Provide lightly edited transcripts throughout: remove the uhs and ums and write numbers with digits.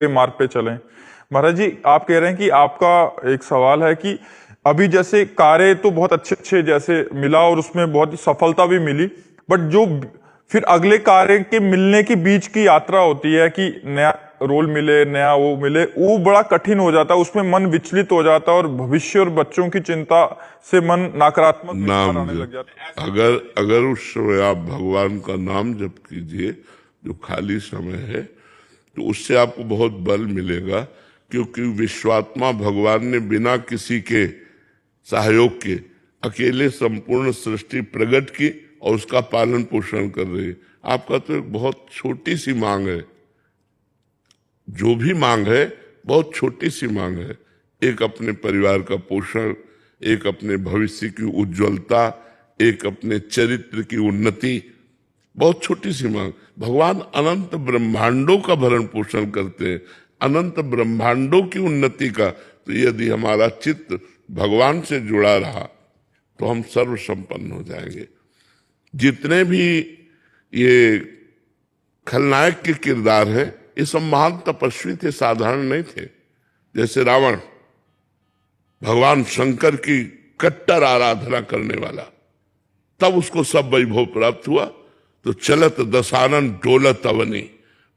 के मार्ग पे चलें। महाराज जी, आप कह रहे हैं कि आपका एक सवाल है कि अभी जैसे कार्य तो बहुत अच्छे अच्छे जैसे मिला और उसमें बहुत ही सफलता भी मिली, बट जो फिर अगले कार्य के मिलने के बीच की यात्रा होती है कि नया रोल मिले, नया वो मिले, वो बड़ा कठिन हो जाता है, उसमें मन विचलित हो जाता है और भविष्य और बच्चों की चिंता से मन नकारात्मक विचार नाम आने लग जप, जाता है। अगर अगर उस समय आप भगवान का नाम जप कीजिए, जो खाली समय है, तो उससे आपको बहुत बल मिलेगा। क्योंकि विश्वात्मा भगवान ने बिना किसी के सहयोग के अकेले संपूर्ण सृष्टि प्रकट की और उसका पालन पोषण कर रही है। आपका तो एक बहुत छोटी सी मांग है, जो भी मांग है बहुत छोटी सी मांग है। एक अपने परिवार का पोषण, एक अपने भविष्य की उज्ज्वलता, एक अपने चरित्र की उन्नति, बहुत छोटी सी मांग। भगवान अनंत ब्रह्मांडों का भरण पोषण करते हैं, अनंत ब्रह्मांडों की उन्नति का। तो यदि हमारा चित्त भगवान से जुड़ा रहा तो हम सर्व संपन्न हो जाएंगे। जितने भी ये खलनायक के किरदार हैं, ये सब महान तपस्वी थे, साधारण नहीं थे। जैसे रावण, भगवान शंकर की कट्टर आराधना करने वाला, तब उसको सब वैभव प्राप्त हुआ। तो चलत दशानन डोलत अवनी,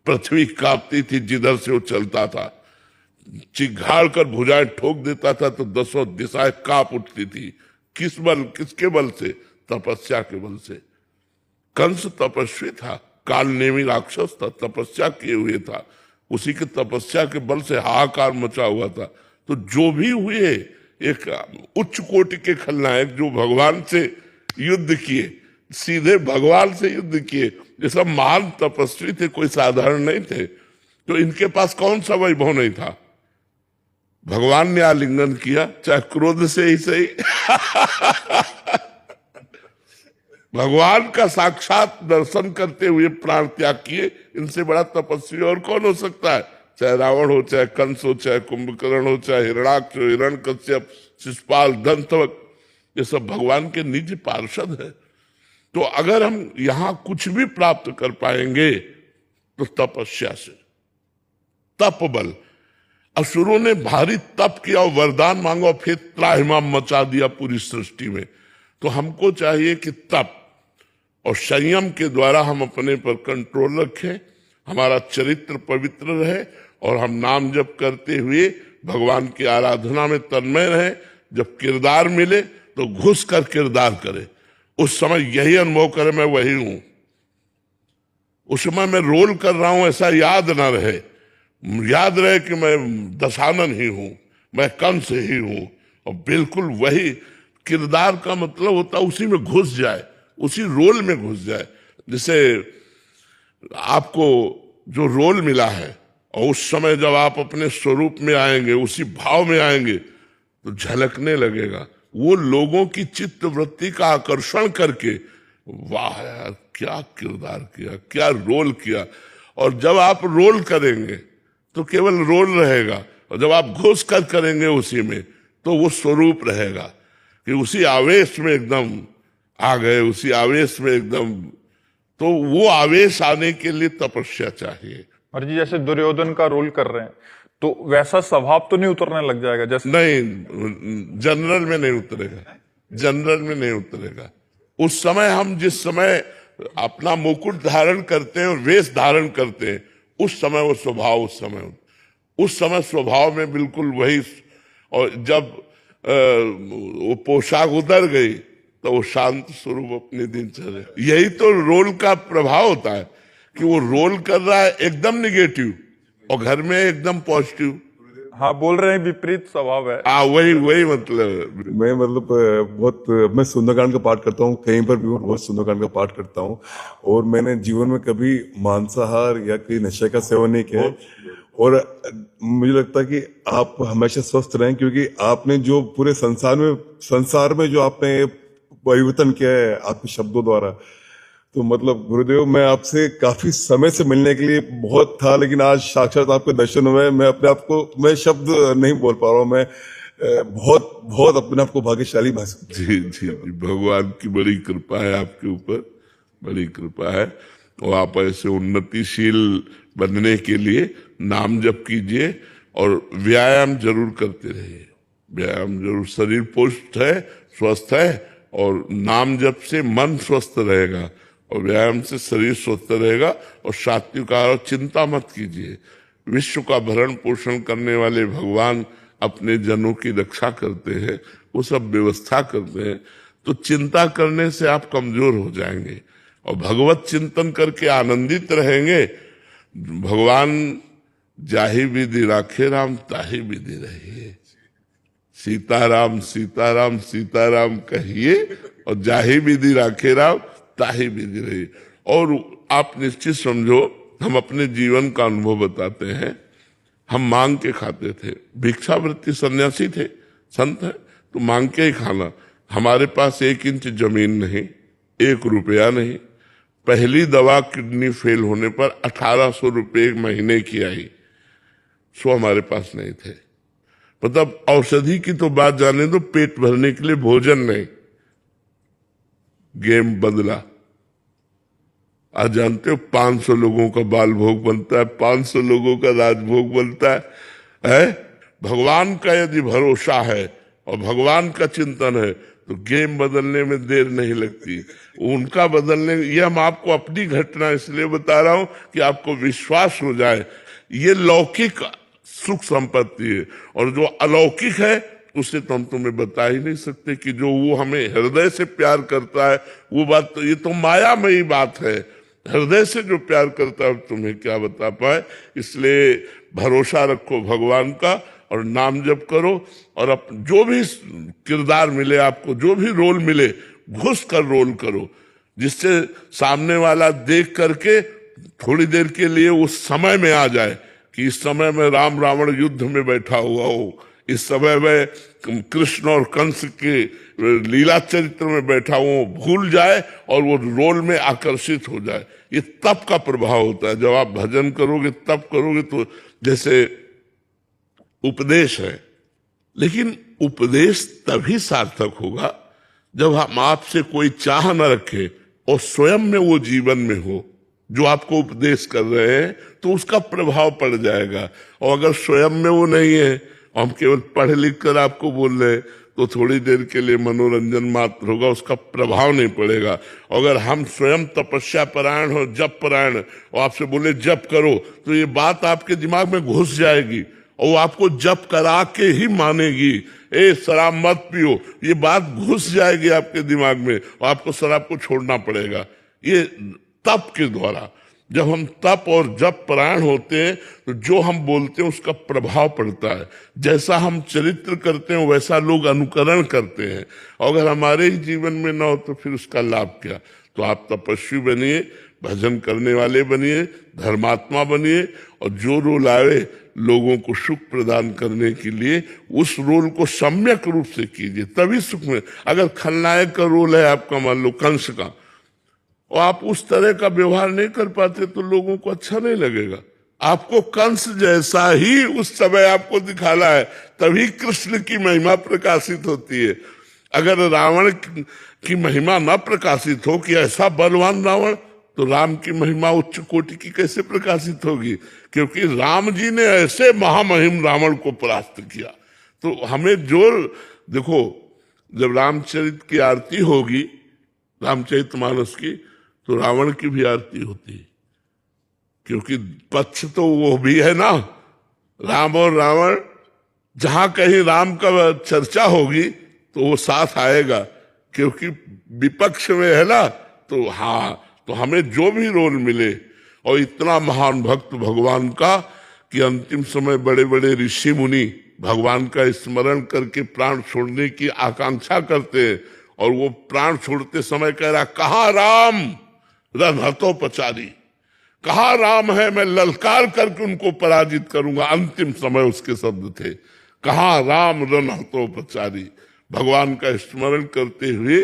पृथ्वी कांपती थी जिधर से वो चलता था। चिघाड़ कर भुजाएं ठोक देता था तो दसों दिशाएं कांप उठती थी। किस बल, किसके बल से? तपस्या के बल से। कंस तपस्वी था, काल नेमी राक्षस था, तपस्या किए हुए था, उसी की तपस्या के बल से हाहाकार मचा हुआ था। तो जो भी हुए, एक उच्च कोटि के खलनायक जो भगवान से युद्ध किए, सीधे भगवान से युद्ध किए, ये सब महान तपस्वी थे, कोई साधारण नहीं थे। तो इनके पास कौन सा वैभव नहीं था? भगवान ने आलिंगन किया, चाहे क्रोध से ही सही भगवान का साक्षात दर्शन करते हुए प्राण त्याग किए। इनसे बड़ा तपस्वी और कौन हो सकता है? चाहे रावण हो, चाहे कंस हो, चाहे कुंभकर्ण हो, चाहे हिरणाक्ष हो, हिरण्यकश्यप, शिशुपाल, दंतवक्, ये सब भगवान के निज पार्षद है। तो अगर हम यहां कुछ भी प्राप्त कर पाएंगे तो तपस्या से, तप बल। असुरों ने भारी तप किया और वरदान मांगा, फिर त्राहिमाम मचा दिया पूरी सृष्टि में। तो हमको चाहिए कि तप और संयम के द्वारा हम अपने पर कंट्रोल रखें, हमारा चरित्र पवित्र रहे और हम नाम जप करते हुए भगवान की आराधना में तन्मय रहे। जब किरदार मिले तो घुस कर किरदार करे, उस समय यही अनुभव करे मैं वही हूं। उस समय मैं रोल कर रहा हूं ऐसा याद ना रहे, याद रहे कि मैं दशानन ही हूं, मैं कंस ही हूं। और बिल्कुल वही किरदार का मतलब होता है, उसी में घुस जाए, उसी रोल में घुस जाए। जैसे आपको जो रोल मिला है और उस समय जब आप अपने स्वरूप में आएंगे, उसी भाव में आएंगे, तो झलकने लगेगा। वो लोगों की चित्त वृत्ति का आकर्षण करके, वाह यार क्या किरदार किया, क्या रोल किया। और जब आप रोल करेंगे तो केवल रोल रहेगा, और जब आप घुस कर करेंगे उसी में तो वो स्वरूप रहेगा कि उसी आवेश में एकदम आ गए, उसी आवेश में एकदम। तो वो आवेश आने के लिए तपस्या चाहिए। और जी जैसे दुर्योधन का रोल कर रहे हैं तो वैसा स्वभाव तो नहीं उतरने लग जाएगा जैसे? नहीं, जनरल में नहीं उतरेगा, जनरल में नहीं उतरेगा। उस समय हम जिस समय अपना मुकुट धारण करते हैं और वेश धारण करते हैं, उस समय वो स्वभाव, उस समय स्वभाव में बिल्कुल वही। और जब वो पोशाक उतर गई तो वो शांत स्वरूप अपने दिनचर्या। यही तो रोल का प्रभाव होता है कि वो रोल कर रहा है एकदम निगेटिव और घर में एकदम पॉजिटिव। हाँ, बोल रहे हैं विपरीत स्वभाव है। वही वही मतलब। मैं मतलब बहुत मैं सुंदरकांड का पाठ करता हूँ, कहीं पर भी बहुत सुंदरकांड का पाठ करता हूँ। और मैंने जीवन में कभी मांसाहार या कोई नशे का सेवन नहीं किया है। और मुझे लगता है कि आप हमेशा स्वस्थ रहें, क्योंकि आपने जो पूरे संसार में जो आपने परिवर्तन किया है आपके शब्दों द्वारा, तो मतलब गुरुदेव, मैं आपसे काफी समय से मिलने के लिए बहुत था, लेकिन आज साक्षात आपके दर्शन हुए। मैं अपने आप को, मैं शब्द नहीं बोल पा रहा हूँ। मैं बहुत बहुत अपने आप को भाग्यशाली महसूस। जी जी जी, भगवान की बड़ी कृपा है आपके ऊपर, बड़ी कृपा है। और आप ऐसे उन्नतिशील बनने के लिए नाम जप कीजिए और व्यायाम जरूर करते रहिए। व्यायाम जरूर, शरीर पुष्ट है, स्वस्थ है, और नाम जप से मन स्वस्थ रहेगा और व्यायाम से शरीर स्वस्थ रहेगा। और सात्विक आहार, चिंता मत कीजिए। विश्व का भरण पोषण करने वाले भगवान अपने जनों की रक्षा करते हैं, वो सब व्यवस्था करते हैं। तो चिंता करने से आप कमजोर हो जाएंगे और भगवत चिंतन करके आनंदित रहेंगे। भगवान जाहि विधि राखे राम ताहि विधि रहिए। सीताराम सीताराम सीताराम कहिए और जाहि विधि राखे राम ताहि विधि रहिए। और आप निश्चित समझो, हम अपने जीवन का अनुभव बताते हैं। हम मांग के खाते थे, भिक्षावृत्ति, सन्यासी थे, संत है तो मांग के ही खाना। हमारे पास 1 इंच जमीन नहीं, 1 रुपया नहीं। पहली दवा किडनी फेल होने पर 1800 रुपये 1 महीने की आई, सो हमारे पास नहीं थे। मतलब औषधि की तो बात जाने दो, पेट भरने के लिए भोजन नहीं। गेम बदला। आज जानते हो 500 लोगों का बाल भोग बनता है, 500 लोगों का राजभोग बनता है? भगवान का यदि भरोसा है और भगवान का चिंतन है तो गेम बदलने में देर नहीं लगती। उनका बदलने, ये हम आपको अपनी घटना इसलिए बता रहा हूं कि आपको विश्वास हो जाए। ये लौकिक सुख संपत्ति है, और जो अलौकिक है उसे तो हम तुम्हें बता ही नहीं सकते कि जो वो हमें हृदय से प्यार करता है वो बात तो, ये तो मायामयी बात है। हृदय से जो प्यार करता है तुम्हें क्या बता पाए। इसलिए भरोसा रखो भगवान का और नाम जप करो। और जो भी किरदार मिले आपको, जो भी रोल मिले, घुस कर रोल करो, जिससे सामने वाला देख करके थोड़ी देर के लिए उस समय में आ जाए कि इस समय में राम रावण युद्ध में बैठा हुआ हो, इस समय में कृष्ण और कंस के लीला चरित्र में बैठा हुआ, भूल जाए और वो रोल में आकर्षित हो जाए। ये तप का प्रभाव होता है। जब आप भजन करोगे, तप करोगे, तो जैसे उपदेश है, लेकिन उपदेश तभी सार्थक होगा जब हम आपसे कोई चाह न रखे और स्वयं में वो जीवन में हो। जो आपको उपदेश कर रहे हैं तो उसका प्रभाव पड़ जाएगा। और अगर स्वयं में वो नहीं है, हम केवल पढ़ लिख कर आपको बोल रहे हैं, तो थोड़ी देर के लिए मनोरंजन मात्र होगा, उसका प्रभाव नहीं पड़ेगा। अगर हम स्वयं तपस्या परायण हो, जप परायण, और आपसे बोले जप करो, तो ये बात आपके दिमाग में घुस जाएगी और वो आपको जप करा के ही मानेगी। ए शराब मत पियो, ये बात घुस जाएगी आपके दिमाग में और आपको शराब को छोड़ना पड़ेगा। ये तप के द्वारा, जब हम तप और जप परायण होते हैं तो जो हम बोलते हैं उसका प्रभाव पड़ता है। जैसा हम चरित्र करते हैं वैसा लोग अनुकरण करते हैं। और अगर हमारे ही जीवन में ना हो तो फिर उसका लाभ क्या। तो आप तपस्वी बनिए, भजन करने वाले बनिए, धर्मात्मा बनिए, और जो रोल आए लोगों को सुख प्रदान करने के लिए उस रोल को सम्यक रूप से कीजिए, तभी सुख में। अगर खलनायक का रोल है आपका, मान लो कंस का, और आप उस तरह का व्यवहार नहीं कर पाते तो लोगों को अच्छा नहीं लगेगा। आपको कंस जैसा ही उस समय आपको दिखाना है, तभी कृष्ण की महिमा प्रकाशित होती है। अगर रावण की महिमा न प्रकाशित हो कि ऐसा बलवान रावण, तो राम की महिमा उच्च कोटि की कैसे प्रकाशित होगी। क्योंकि राम जी ने ऐसे महामहिम रावण को परास्त किया। तो हमें जोर देखो, जब रामचरित की आरती होगी, रामचरितमानस की, तो रावण की भी आरती होती है। क्योंकि पक्ष तो वो भी है ना, राम और रावण। जहां कहीं राम का चर्चा होगी तो वो साथ आएगा, क्योंकि विपक्ष में है ना। तो हाँ, तो हमें जो भी रोल मिले, और इतना महान भक्त भगवान का कि अंतिम समय बड़े बड़े ऋषि मुनि भगवान का स्मरण करके प्राण छोड़ने की आकांक्षा करते हैं, और वो प्राण छोड़ते समय कह रहा, कहा राम रणहतोपचारी, कहा राम है, मैं ललकार करके उनको पराजित करूंगा। अंतिम समय उसके शब्द थे, कहा राम रणहतोपचारी। भगवान का स्मरण करते हुए